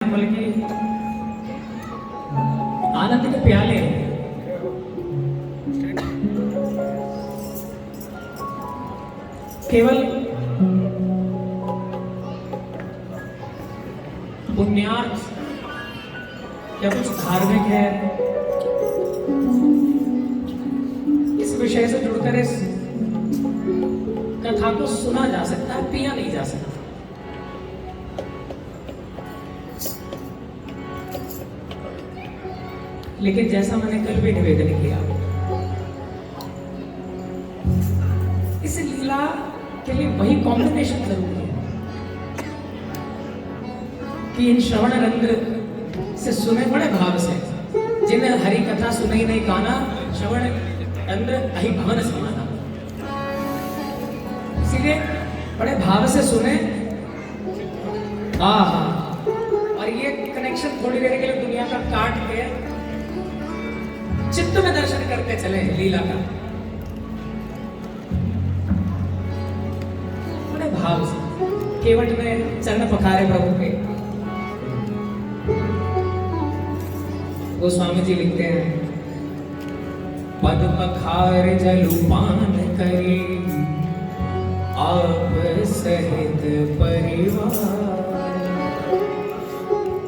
हैं, बल्कि आनंद के प्याले हैं। केवल पुण्यार्थ या कुछ धार्मिक है, इस विषय से जुड़कर इस कथा को सुना जा सकता है, पिया नहीं जा सकता। लेकिन जैसा मैंने कल भी निवेदन किया, इस लीला के लिए वही कॉम्बिनेशन जरूरी है कि इन श्रवण रंध्र से सुने बड़े भाव से, जिन्हें हरि कथा सुनई नहीं काना, श्रवण रंध्र अहि भवन समाना। इसीलिए बड़े भाव से सुने। आहा, और ये कनेक्शन थोड़ी देर के लिए दुनिया का काट के चित्त में दर्शन करते चले लीला का, बड़े भाव से। केवट में चरण पखारे प्रभु के। गोस्वामी जी लिखते हैं, पद पखार जलुपान करे आप सहित परिवार।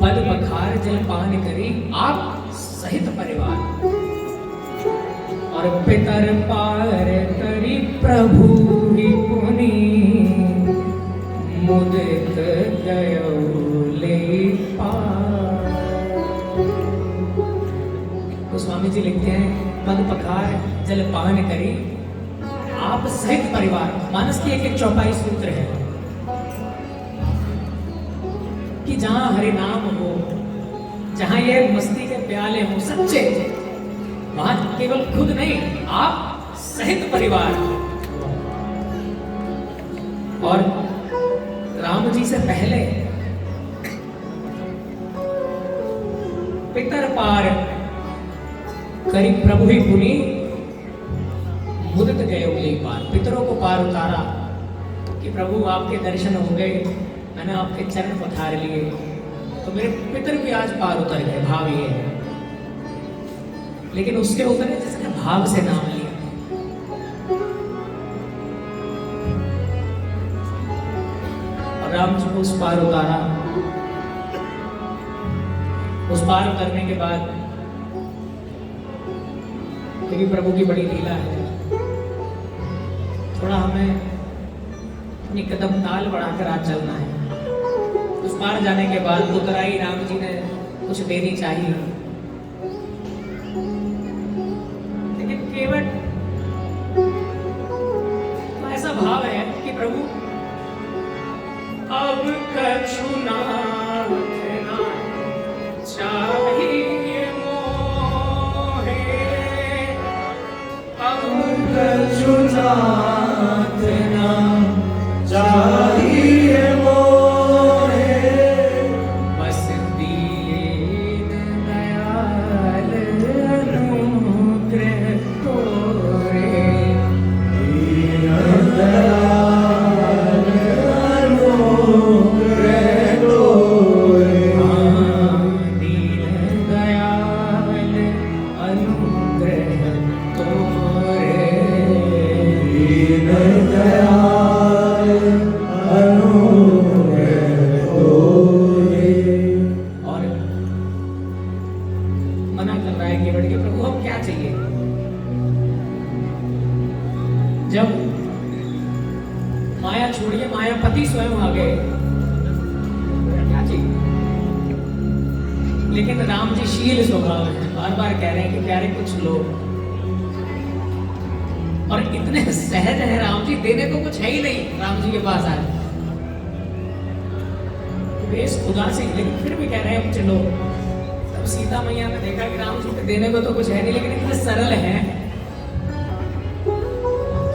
पद पखार जलपान करी आप सहित परिवार, और पितर पार करी प्रभु ही पुनि, मुदित गयो ले पार। गोस्वामी जी लिखते हैं, पद पखार जलपान करी आप सहित परिवार। मानस की एक चौपाई सूत्र है कि जहां हरि नाम हो, जहां ये मस्ती के प्याले हो सच्चे, वहां केवल खुद नहीं, आप सहित परिवार। और राम जी से पहले पितर पार करी प्रभु ही पुनि, मुदित गए उगली पार। पितरों को पार उतारा कि प्रभु आपके दर्शन हो गए, मैंने आपके चरण पखार लिए, तो मेरे पितर भी आज पार उतर गए। भाव ये है, लेकिन उसके ऊपर जिसने भाव से नाम लिया, और राम जी को उस पार उतारा। उस पार उतरने के बाद, क्योंकि प्रभु की बड़ी लीला है, थोड़ा हमें अपनी कदम ताल बढ़ाकर आज चलना है। उस पार जाने के बाद उतराई राम जी ने कुछ देनी चाहिए, लेकिन केवल ऐसा भाव है कि प्रभु अब कछु नाथ ना चाहिए मोहे, अब कछु नाथ ना चाहिए मोहे, बस दीन दयाल अनुग्रह तोरे, दीन दयाल अनुग्रह तोरे, दीन दयाल अनुग्रह तोरे, दीन दयाल अनुग्रह तोरे। और मना कर रहा है कि बढ़ के प्रभु अब क्या चाहिए? जब माया छोड़िए, मायापति स्वयं आ गए, क्या चाहिए? लेकिन राम जी शील स्वभाव है, बार बार कह रहे हैं कि प्यारे कुछ लोग, और इतने सहज है राम जी, देने को कुछ है ही नहीं। राम जी के पास आए बेस खुदा से, लेकिन फिर भी कह रहे हैं चलो। तब सीता मैया ने देखा कि राम जी को देने को तो कुछ है नहीं, लेकिन इतने सरल हैं,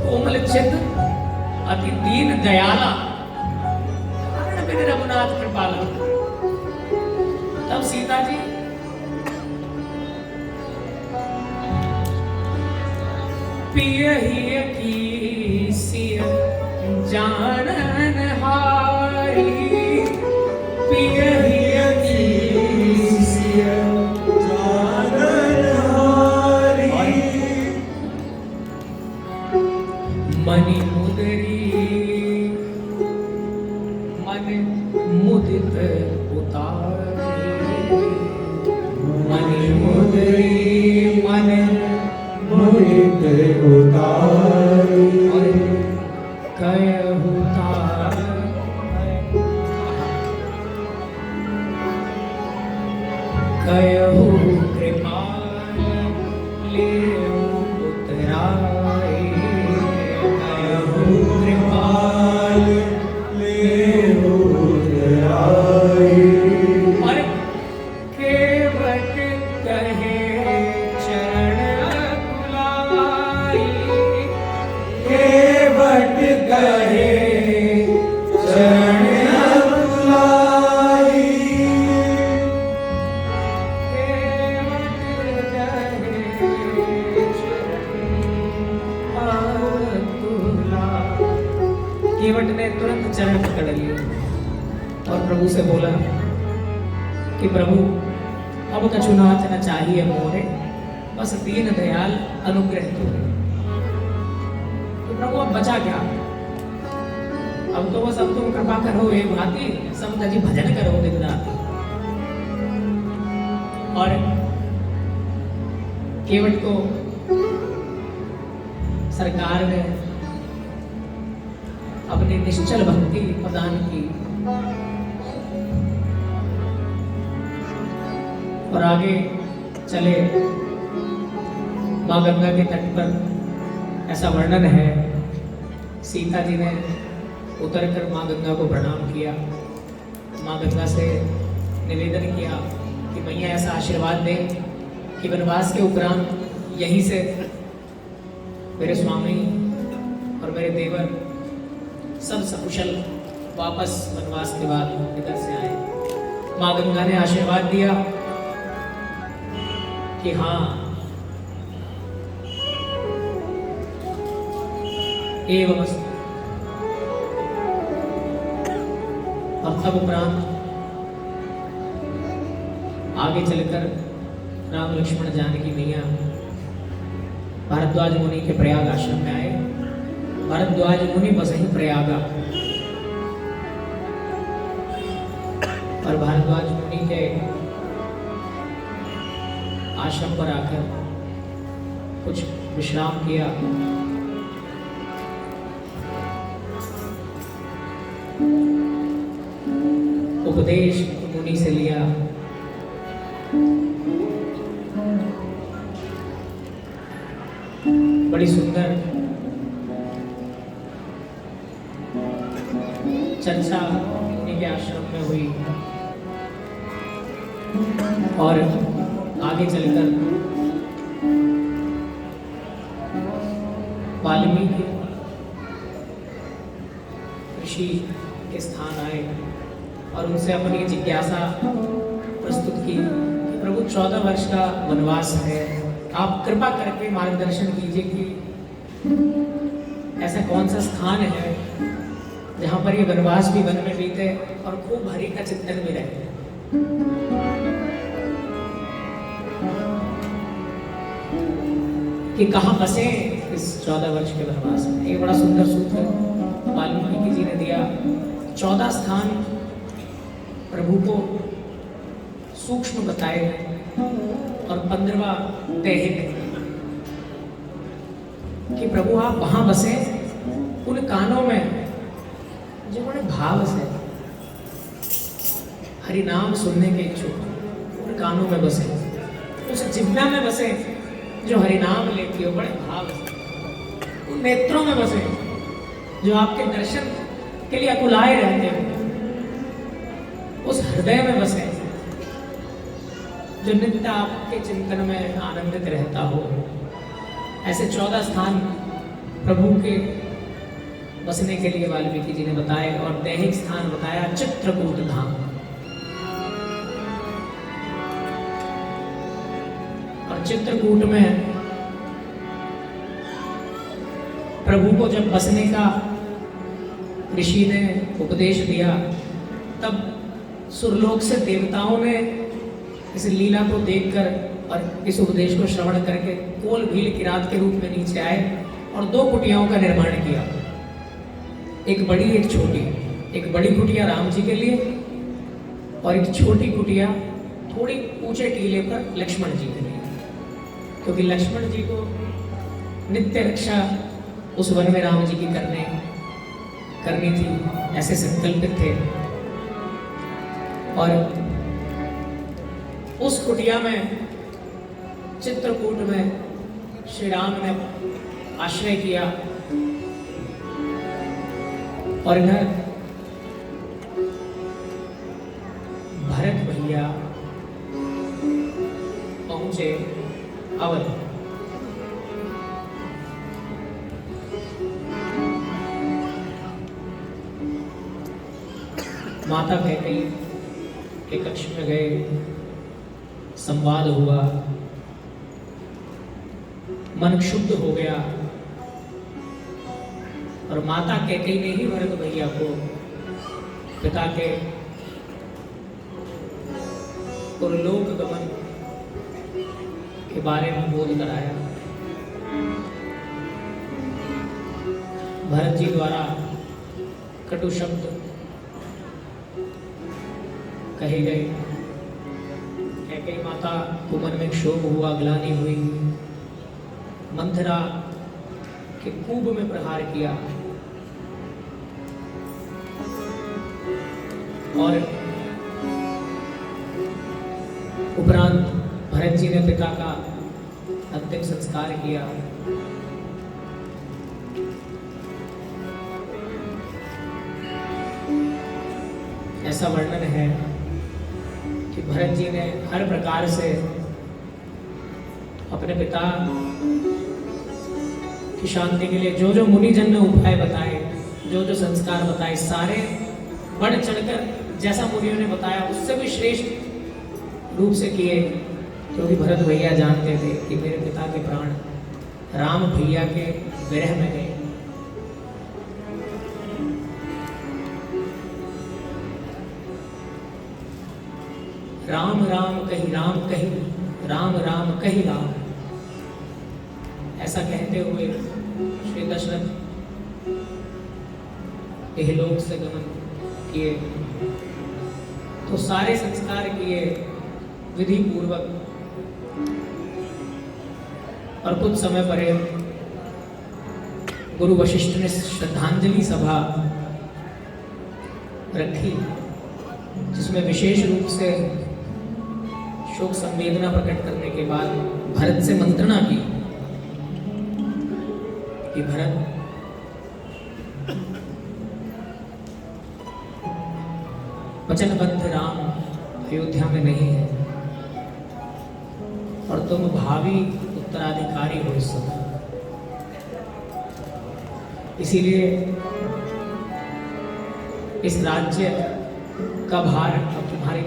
कोमल चित्त, अति दीन दयाला, रघुनाथ कृपाला। तब सीता जी पियहिय की सिय जानन हारी, पियहिय की केवट ने तुरंत चरण पकड़ लिए और प्रभु से बोला कि प्रभु अब कछुनाथ न चाहिए मोरे, बस दीन दयाल अनुग्रह तोरे। तो प्रभु अब बचा क्या? अब तो बस अब तुम कृपा करो हे भांति, सब जी भजन करो दिन रात। और केवट को सरकार ने अपनी निश्चल भक्ति प्रदान की और आगे चले। मां गंगा के तट पर ऐसा वर्णन है, सीता जी ने उतरकर मां गंगा को प्रणाम किया, मां गंगा से निवेदन किया कि मैया ऐसा आशीर्वाद दे कि वनवास के उपरांत यहीं से मेरे स्वामी और मेरे देवर सब सकुशल वापस वनवास के बाद इधर से आए। मां गंगा ने आशीर्वाद दिया कि हाँ, एवं और तब उपरांत आगे चलकर राम लक्ष्मण जानकी मैया भारद्वाज मुनि के प्रयाग आश्रम में आए। भारद्वाज मुनि बस ही प्रयागा, और भारद्वाज मुनि के आश्रम पर आकर कुछ विश्राम किया। उपदेश मुनि से लिया। बड़ी सुंदर चर्चा मुनि के आश्रम में हुई और आगे चलकर वाल्मीकि ऋषि के स्थान आए और उनसे अपनी जिज्ञासा प्रस्तुत की कि प्रभु 14 वर्ष का वनवास है, आप कृपा करके मार्गदर्शन कीजिए कि ऐसा कौन सा स्थान है जहाँ पर ये वनवास भी वन में बीते और खूब हरि का चिंतन भी रहे। कि कहाँ बसे इस 14 वर्ष के वनवास में। एक बड़ा सुंदर सूत्र वाल्मीकि जी ने दिया। 14 स्थान प्रभु को सूक्ष्म बताए और 15वां दैहिक कि प्रभु आप वहां बसे उन कानों में जो बड़े भाव से हरि नाम सुनने के इच्छुक, उन कानों में बसे, उस जिह्वा में बसे जो हरि नाम लेती हो बड़े भाव से, उन नेत्रों में बसे जो आपके दर्शन के लिए अकुलाए रहते हो, उस हृदय में बसे जो नित्य आपके चिंतन में आनंदित रहता हो। ऐसे 14 स्थान प्रभु के बसने के लिए वाल्मीकि जी ने बताए और दैहिक स्थान बताया चित्रकूट धाम। और चित्रकूट में प्रभु को जब बसने का ऋषि ने उपदेश दिया, तब सुरलोक से देवताओं ने इस लीला को देखकर और इस उपदेश को श्रवण करके कोल भील किरात के रूप में नीचे आए और 2 कुटियाओं का निर्माण किया, एक बड़ी एक छोटी। एक बड़ी कुटिया राम जी के लिए और एक छोटी कुटिया थोड़ी ऊंचे टीले पर लक्ष्मण जी के लिए, क्योंकि लक्ष्मण जी को नित्य रक्षा उस वन में राम जी की करनी थी, ऐसे संकल्पित थे। और उस कुटिया में, चित्रकूट में श्री राम ने आश्रय किया और इधर भरत भैया पहुंचे अवध। माता कैकेयी के कक्ष में गए, संवाद हुआ, मन शुद्ध हो गया और माता कैकेयी ने ही भरत भैया को पिता के पुरलोक गमन के बारे में बोध कराया। भरत जी द्वारा कटु शब्द कहे गए। कैकेयी माता को मन में क्षोभ हुआ, ग्लानि हुई, मंथरा के कूप में प्रहार किया और उपरांत भरत जी ने पिता का अंतिम संस्कार किया। ऐसा वर्णन है कि भरत जी ने हर प्रकार से अपने पिता की शांति के लिए जो जो मुनिजन ने उपाय बताए, जो जो संस्कार बताए, सारे बढ़ चढ़कर जैसा मुनियों ने बताया उससे भी श्रेष्ठ रूप से किए, क्योंकि भरत भैया जानते थे कि मेरे पिता के प्राण राम भैया के विरह में गए। राम राम कही राम कही, राम राम कही राम, ऐसा कहते हुए श्री दशरथ इहलोक से गमन किए। तो सारे संस्कार किए विधि पूर्वक और कुछ समय परे गुरु वशिष्ठ ने श्रद्धांजलि सभा रखी, जिसमें विशेष रूप से शोक संवेदना प्रकट करने के बाद भरत से मंत्रणा की कि भरत, वचनबद्ध राम अयोध्या में नहीं है और तुम भावी उत्तराधिकारी हो इस समय, इसीलिए इस राज्य का भार अब तुम्हारे।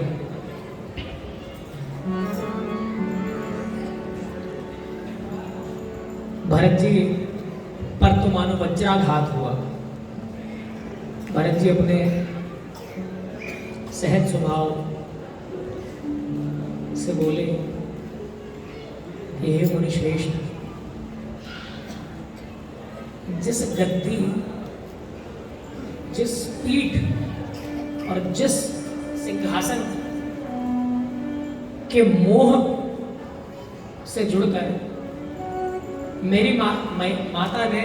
भरत जी पर तो मानो वज्राघात हुआ। भरत जी अपने सहज स्वभाव से बोले कि हे मुनि श्रेष्ठ, जिस गद्दी, जिस पीठ और जिस सिंहासन के मोह से जुड़कर मेरी माता ने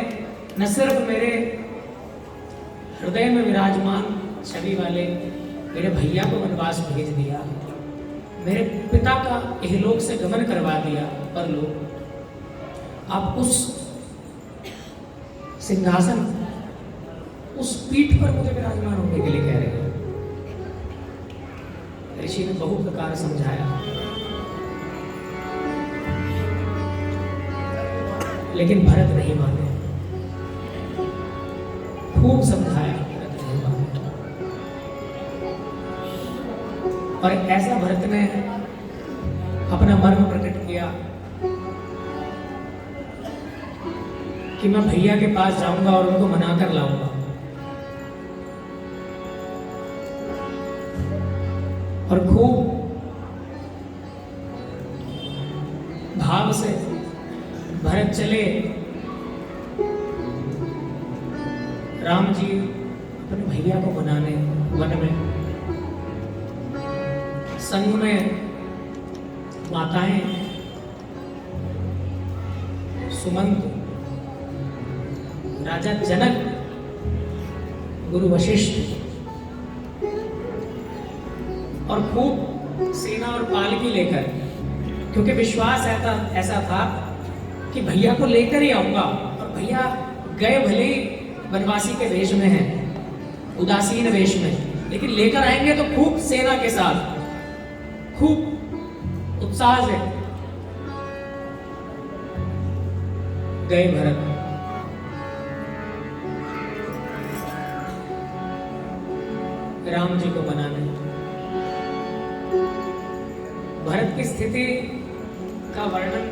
न सिर्फ मेरे हृदय में विराजमान छवि वाले मेरे भैया को वनवास भेज दिया, मेरे पिता का इहलोक से गमन करवा दिया, पर लोग आप उस सिंहासन, उस पीठ पर मुझे विराजमान होने के लिए कह रहे हैं। ऋषि ने बहु प्रकार समझाया, लेकिन भरत नहीं माने। खूब समझाया, भरत नहीं माने। और ऐसा भरत ने अपना मर्म प्रकट किया कि मैं भैया के पास जाऊंगा और उनको मनाकर लाऊंगा। और खूब भाव से भरत चले। राम जी अपने भैया को मनाने वन में, संग में माताएं सुमंत राजा जनक, गुरु वशिष्ठ, और खूब सेना और पालकी लेकर, क्योंकि विश्वास ऐसा था कि भैया को लेकर ही आऊंगा। और भैया गए भले ही वनवासी के वेश में हैं, उदासीन वेश में, लेकिन लेकर आएंगे तो खूब सेना के साथ, खूब उत्साह से। गए भरत, राम जी को मनाने। भरत की स्थिति का वर्णन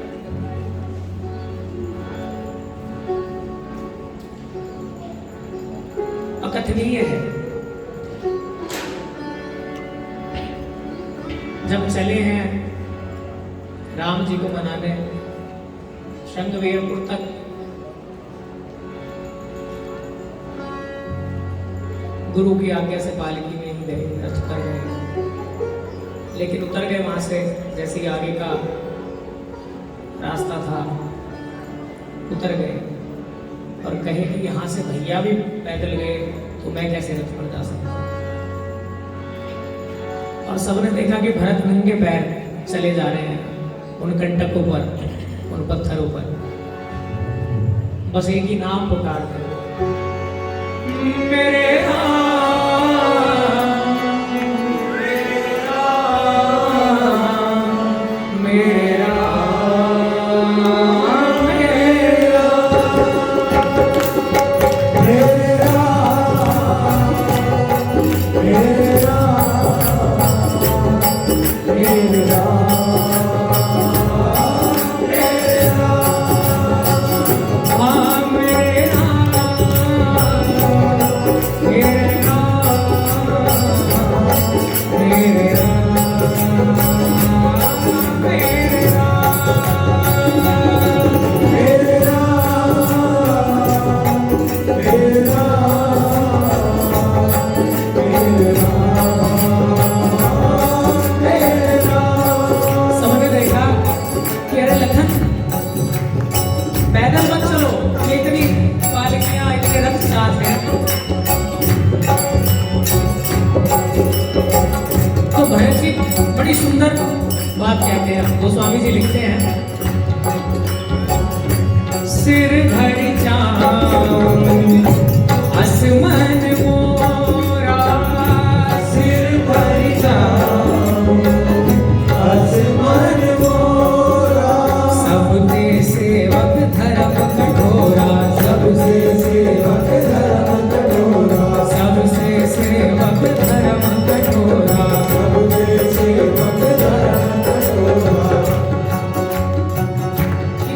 अकथनीय है। जब चले हैं राम जी को मनाने श्रृंगवेरपुर तक, गुरु की आज्ञा से पालकी में ही गए, रथ कर गए, लेकिन उतर गए वहां से। जैसे ही आगे का रास्ता था, उतर गए और कहे कि यहाँ से भैया भी पैदल गए तो मैं कैसे रथ पर जा सकता हूँ। और सबने देखा कि भरत नंगे पैर चले जा रहे हैं उन कंटकों पर, उन पत्थरों पर, बस एक ही नाम पुकारते, मेरे गोस्वामी जी लिखते हैं, सिर भर जाऊं आसमान मोरा, सिर भर जाऊं आसमान मोरा, सबसे सेवक धर्म कठोरा, सबसे सेवक धर्म कठोरा, सबसे सेवक धर्म कठोरा, सबसे सेवक धर्म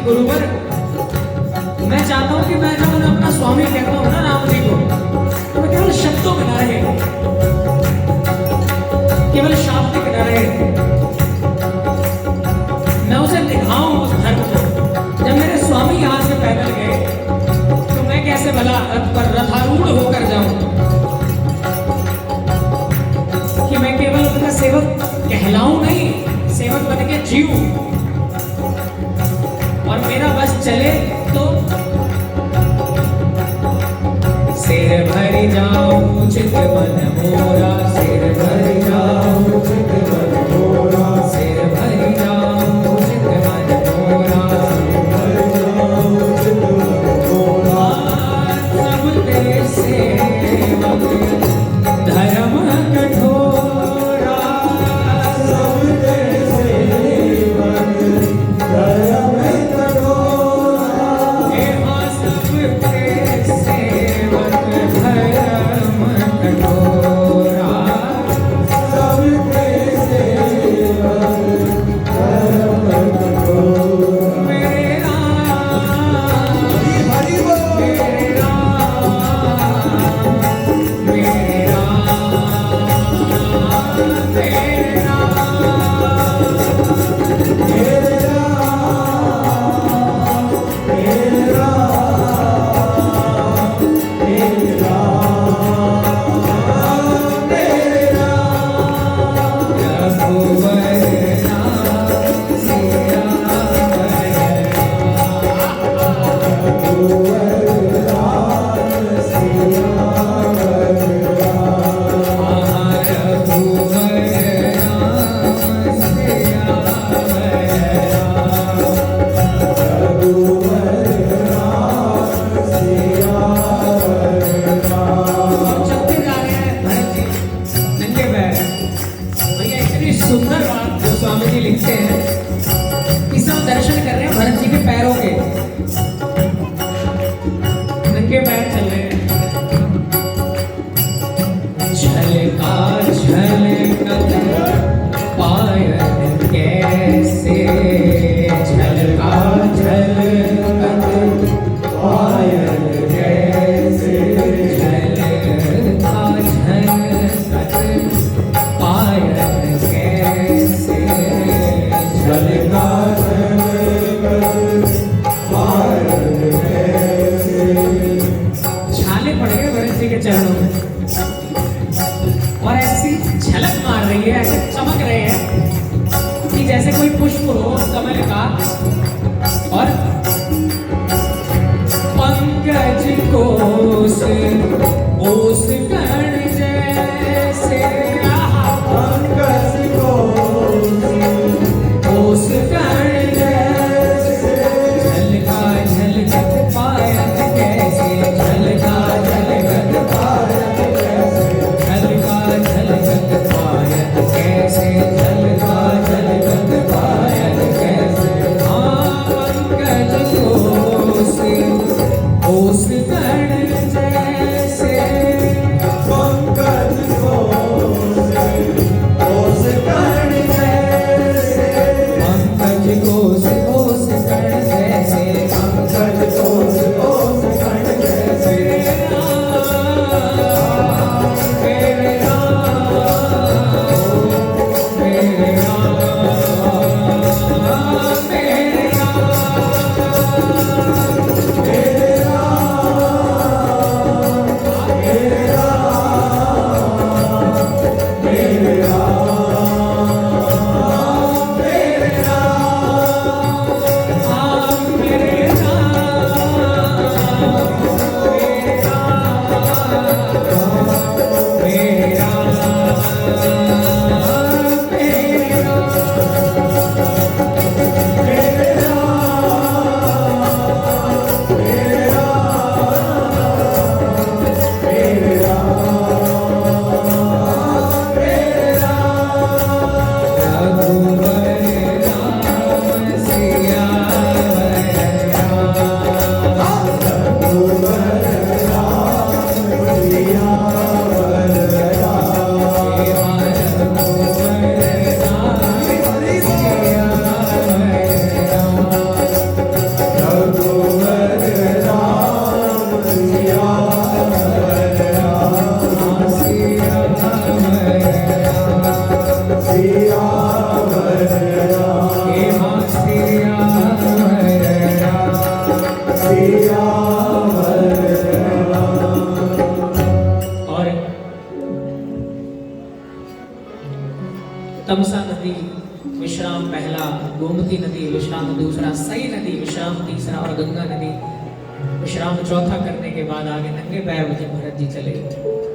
गुरुवर। मैं चाहता हूं कि मैं जब उन्हें अपना स्वामी कहता हूं ना राम जी को, तो मैं केवल शब्दों में ना रहे, केवल शाब्दिक न रहे, मैं उसे दिखाऊं उस धर्म को। जब मेरे स्वामी यहां से पैदल गए तो मैं कैसे भला रथ पर रथारूढ़ होकर जाऊं, कि मैं केवल उनका सेवक कहलाऊं नहीं, सेवक बन के जीऊं, और मेरा बस चले तो सिर भर जाऊं चित मन मोरा, सिर भर जाऊं चित मन मोरा, सिर भर जाऊं चित मन मोरा, सिर भर जाऊं चित मन मोरा, सब तेरे सेवक धर्म कठोरा, सब तेरे सेवक धर्म सेवक धर्म कठोरा, गोस्वामी जी लिखते हैं कि सब दर्शन कर रहे हैं भरत जी के पैरों के, नंगे पैर चल रहे हैं। झलका झलकत पायल कैसे, झलका झलकत पायल कैसे, झलका झलकत पायल कैसे, झलका झलकत पायल कैसे। छाले पड़ गए भरत जी के चरणों में और ऐसी झलक मार रही है, ऐसे चमक रहे हैं कि जैसे कोई पुष्प हो कमल का, और पंकज कोस ओस कण जैसे, पंकज कोस ओस कण जैसे, झलका झलकत पायल कैसे, झलका झलकत पायल कैसे, झलका झलकत पायल कैसे, झलका झलकत पायल कैसे। हाँ पंकज कोस ओस कण जैसे, पंकज कोस ओस कण जैसे, पंकज कोस ओस कण जैसे, पंकज कोस ओस कण जैसे। मेरे तमसा नदी विश्राम पहला, गोमती नदी विश्राम दूसरा, सई नदी विश्राम तीसरा और गंगा नदी विश्राम चौथा करने के बाद आगे नंगे पैर जब भरत जी चले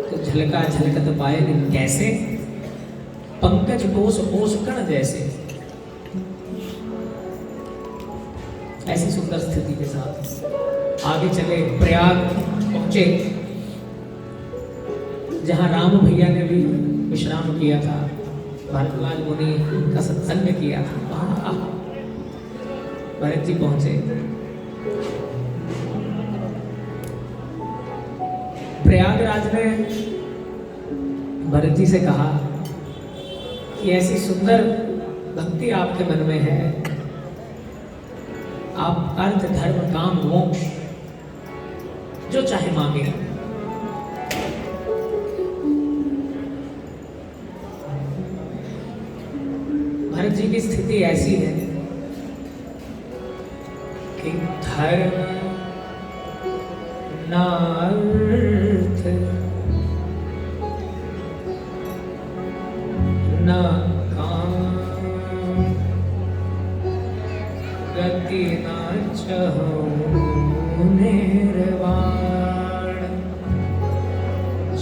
तो झलका झलकत पायल कैसे, पंकज कोस ओस कण जैसे। ऐसी सुंदर स्थिति के साथ आगे चले, प्रयाग पहुंचे जहां राम भैया ने भी विश्राम किया था, भारद्वाज मुनि का सत्संग किया था, वहां भरत जी पहुंचे। प्रयागराज ने भरत जी से कहा कि ऐसी सुंदर भक्ति आपके मन में है, आप अर्थ धर्म काम मोक्ष जो चाहे मांगे। भरत जी की स्थिति ऐसी है कि धर्म ना अर्थ ना काम, गति ना चहु निर्वाण,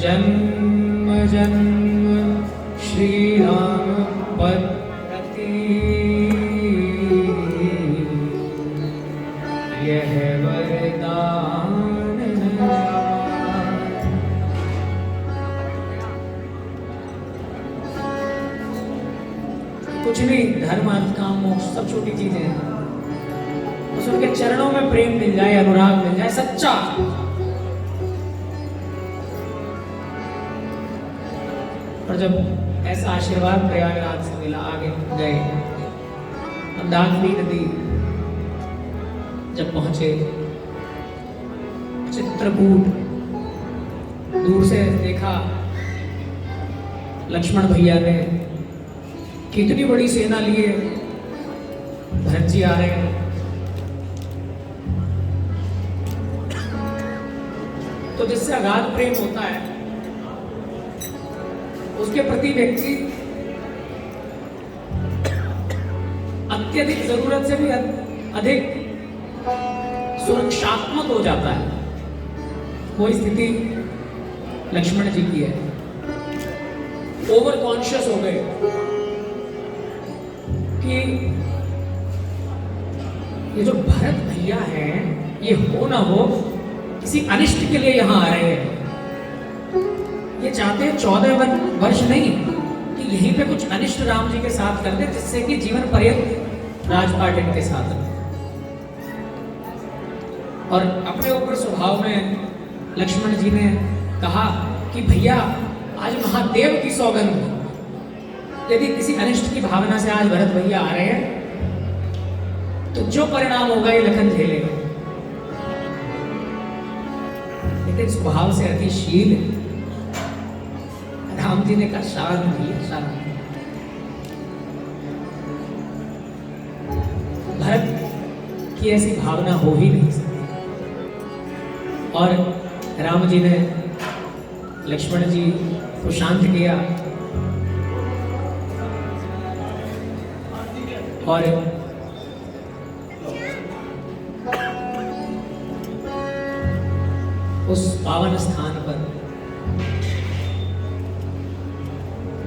जन्म जन्म श्री राम पद यह वरदान कुछ नहीं, धर्म अर्थ काम मोक्ष सब छोटी चीजें हैं, बस उनके चरणों में प्रेम मिल जाए, अनुराग मिल जाए सच्चा। और जब ऐसा आशीर्वाद प्रयागराज से मिला, आगे गए, मंदाकिनी नदी जब पहुंचे, चित्रकूट दूर से देखा, लक्ष्मण भैया ने कितनी बड़ी सेना लिए भरत जी आ रहे हैं। तो जिससे अगाध प्रेम होता है उसके प्रति व्यक्ति अत्यधिक जरूरत से भी अधिक सुरक्षात्मक हो जाता है। कोई स्थिति लक्ष्मण जी की है, ओवर कॉन्शियस हो गए कि ये जो भरत भैया हैं, ये हो ना हो किसी अनिष्ट के लिए यहां आ रहे हैं। ये चाहते हैं 14 वर्ष नहीं कि यहीं पे कुछ अनिष्ट राम जी के साथ कर दे, जिससे कि जीवन पर्यंत राजपाट इनके साथ रहे। और अपने ऊपर स्वभाव में लक्ष्मण जी ने कहा कि भैया आज महादेव की सौगंध, यदि किसी अनिष्ट की भावना से आज भरत भैया आ रहे हैं तो जो परिणाम होगा ये लखन झेलेगा। लेकिन स्वभाव से अतिशील राम जी ने कहा शांत भैया शांत। भरत की ऐसी भावना हो ही नहीं सकती। और राम जी ने लक्ष्मण जी को शांत किया और उस पावन स्थान पर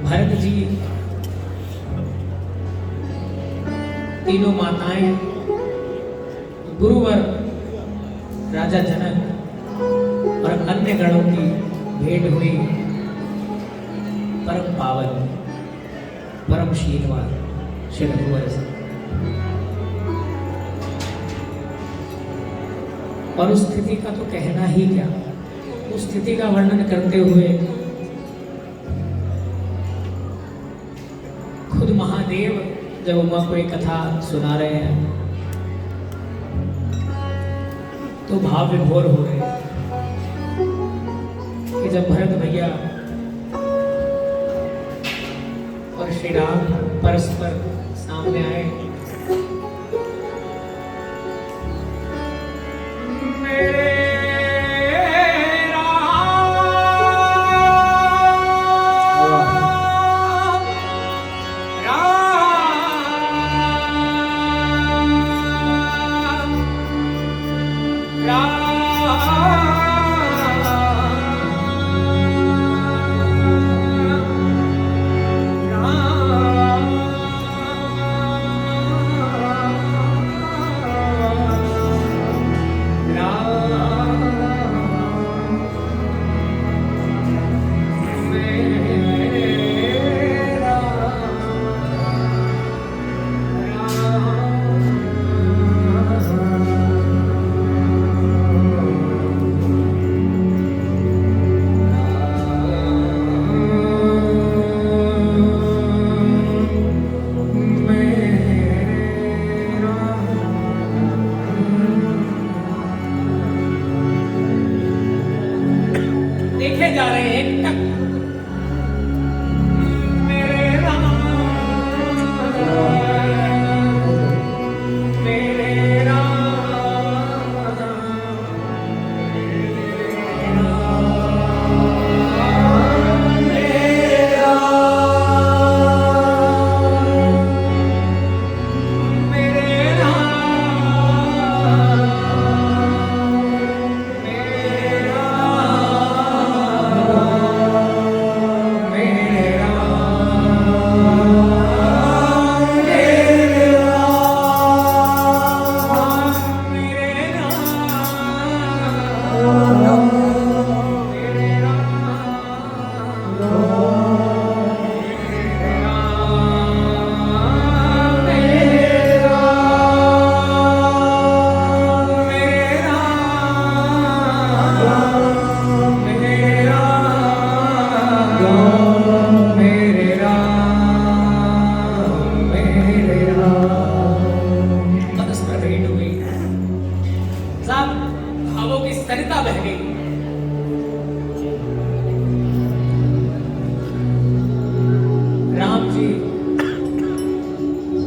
भरत जी, तीनों माताएं, गुरुवर, राजा जनक और अन्य गणों की भेंट हुई। परम पावन, परम शीलवान श्री रघुवर से। और उस स्थिति का तो कहना ही क्या, उस स्थिति का वर्णन करते हुए खुद महादेव जब उमा को एक कथा सुना रहे हैं तो भाव विभोर हो रहे हैं कि जब भरत भैया और श्री राम परस्पर सामने आए,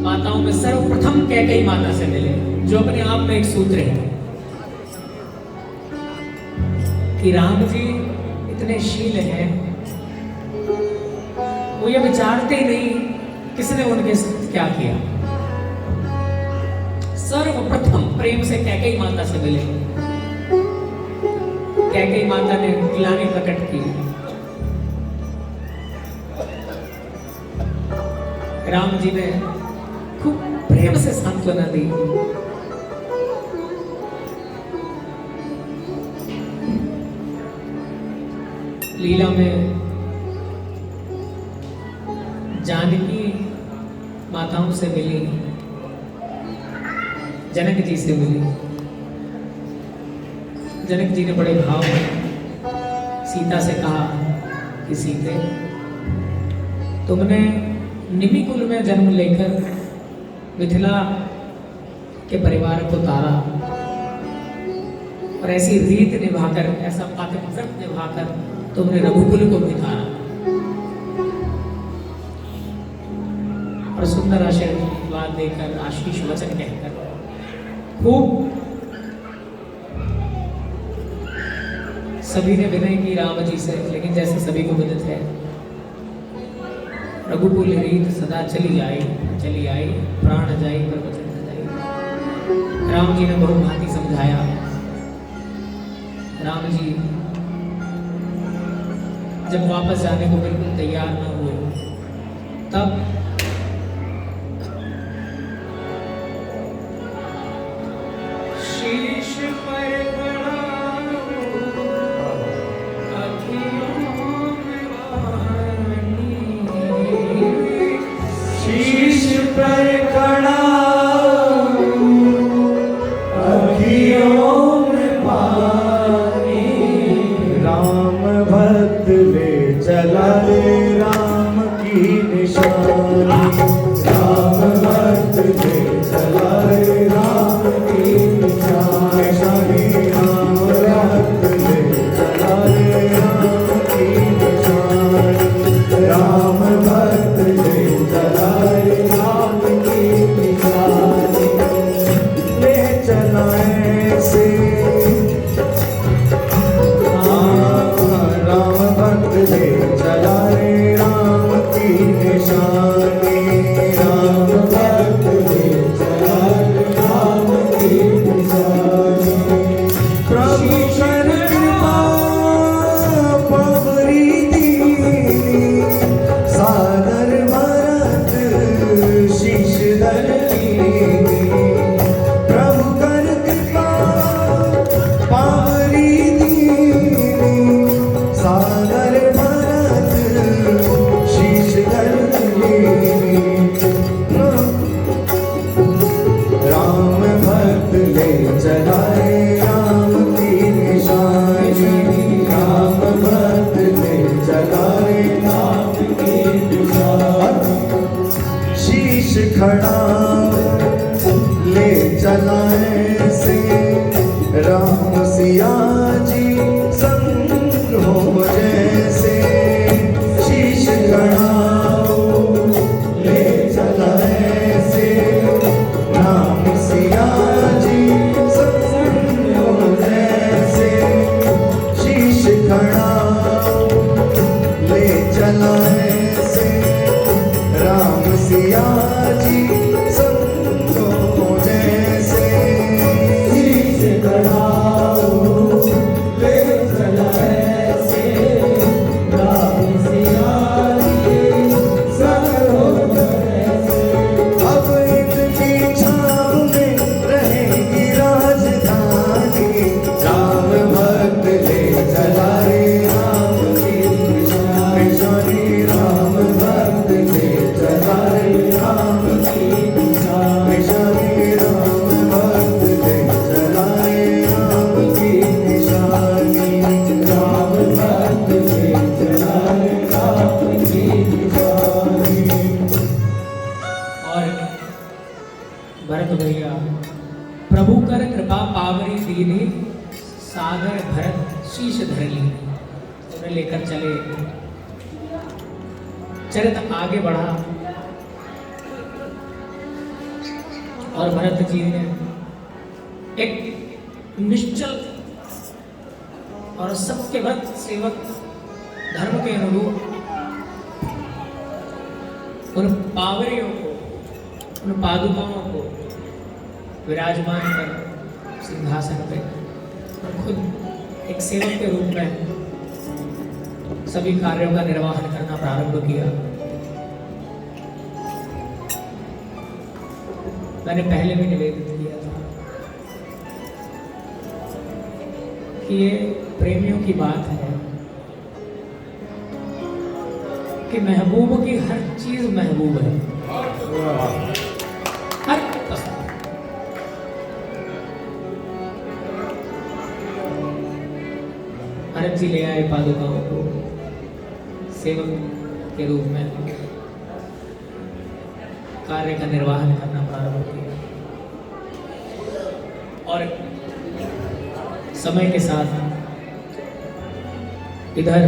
माताओं में सर्वप्रथम कैकेयी माता से मिले, जो अपने आप में एक सूत्र है कि राम जी इतने शील हैं, वो ये विचारते ही नहीं किसने उनके साथ क्या किया। सर्वप्रथम प्रेम से कैकेयी माता से मिले। कैकेयी माता ने ग्लानि प्रकट की, राम जी ने खूब प्रेम से सांत्वना दी। लीला में जानकी माताओं से मिली, जनक जी से मिली। जनक जी ने बड़े भाव में सीता से कहा कि सीते, तुमने निमि कुल में जन्म लेकर मिथिला के परिवार को तारा और ऐसी रीत निभाकर, ऐसा पातिव्रत निभाकर तुमने रघुकुल को भी तारा और सुंदर आशीर्वाद देकर, आशीष वचन कहकर खूब सभी ने विनय की राम जी से। लेकिन जैसे सभी को विदित है, रघुकुल रीत सदा चली आई, प्राण जाई पर वचन न जाई। राम जी ने बहुभांति समझाया। राम जी जब वापस जाने को बिल्कुल तैयार न हुए, तब शीश पर खड़ा ले चला ऐसे राम सिया जी संग हो जैसे। शीश खड़ा ले चला ऐसे राम सिया जी संग हो जैसे। शीश खड़ा ले चला ऐसे राम सिया जी संगो जैसे। शीश खड़ाओ ले चला ऐसे राम सिया जी संगो जैसे। अब इनकी छाँव में रहेगी राजधानी, राम भक्त ले चला रे राम की निशानी। राम भक्त ले चला रे राम की निशानी। राम भक्त ले चला रे राम की निशानी। राम भक्त ले चला रे राम की निशानी। और भरत भैया, प्रभु कर कृपा पावरी दीनी, सागर भरत शीश धर ली। उन्हें लेकर चले, चरित आगे बढ़ा। और भरत जी ने एक निश्चल और सत्यव्रत सेवक धर्म के अनुरूप उन पावरियों को, उन पादुकाओं को विराजमान कर सिंहासन पे और खुद एक सेवक के रूप में सभी कार्यों का निर्वहन करना प्रारंभ किया। मैंने पहले भी निवेदित किया था कि ये प्रेमियों की बात है कि महबूब की हर चीज महबूब है, हर पसंद। भरत जी ले आए पादुकाओं को सेवक के रूप में कार्य का निर्वहन करना प्रारंभ किया और समय के साथ इधर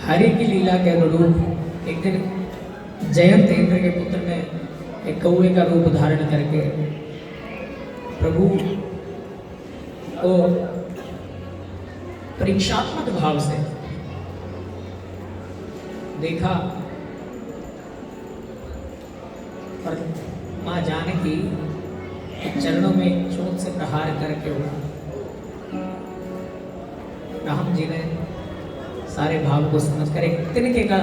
हरि की लीला के अनुरूप एक दिन जयंत इंद्र के पुत्र ने एक कौवे का रूप धारण करके प्रभु को परीक्षात्मक भाव से देखा और मां जानकी चरणों में एक चोट से प्रहार करके उड़ा। राम जी ने सारे भाव को समझकर एक तिनके का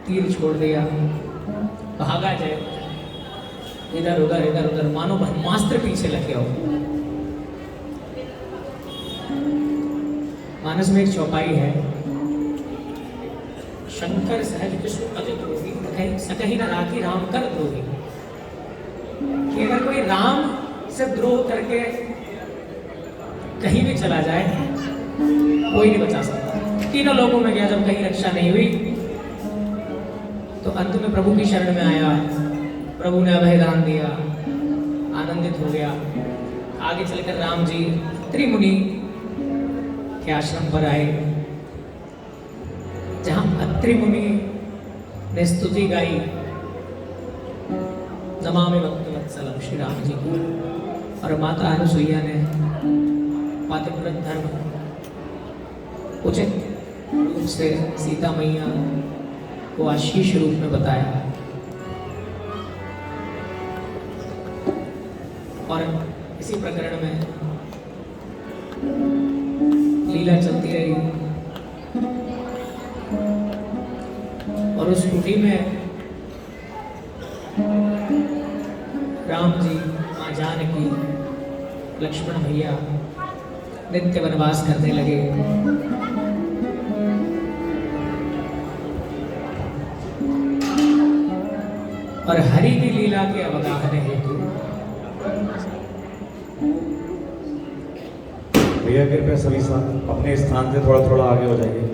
तीर छोड़ दिया, भागा जय इधर उधर मानो ब्रह्मास्त्र पीछे लगे हो। मानस में एक चौपाई है, शंकर सहज विष्णु अजित होगी सकही न राखी राम कर द्रोही। कि अगर कोई राम से द्रोह करके कहीं भी चला जाए कोई नहीं बचा सकता। तीनों लोगों में गया, जब कहीं रक्षा नहीं हुई तो अंत में प्रभु की शरण में आया, प्रभु ने अभयदान दिया, आनंदित हो गया। आगे चलकर राम जी त्रिमुनि के आश्रम पर आए, जहां अत्रि मुनि ने स्तुति गाई नमामि भक्तवत्सलम श्री राम जी को, और माता अनुसुईया ने पातिव्रत धर्म उचित रूप से सीता मैया को आशीष रूप में बताया। और इसी प्रकरण में लीला चलती रही और उस कुटी में राम जी, मां जानकी, लक्ष्मण भैया नित्य वनवास करने लगे। और हरि की लीला के अवगाहन हेतु भैया कृपया सभी अपने स्थान से थोड़ा थोड़ा आगे हो जाइए।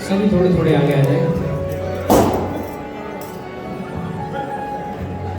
सभी थोड़े थोड़े आगे आ जाए।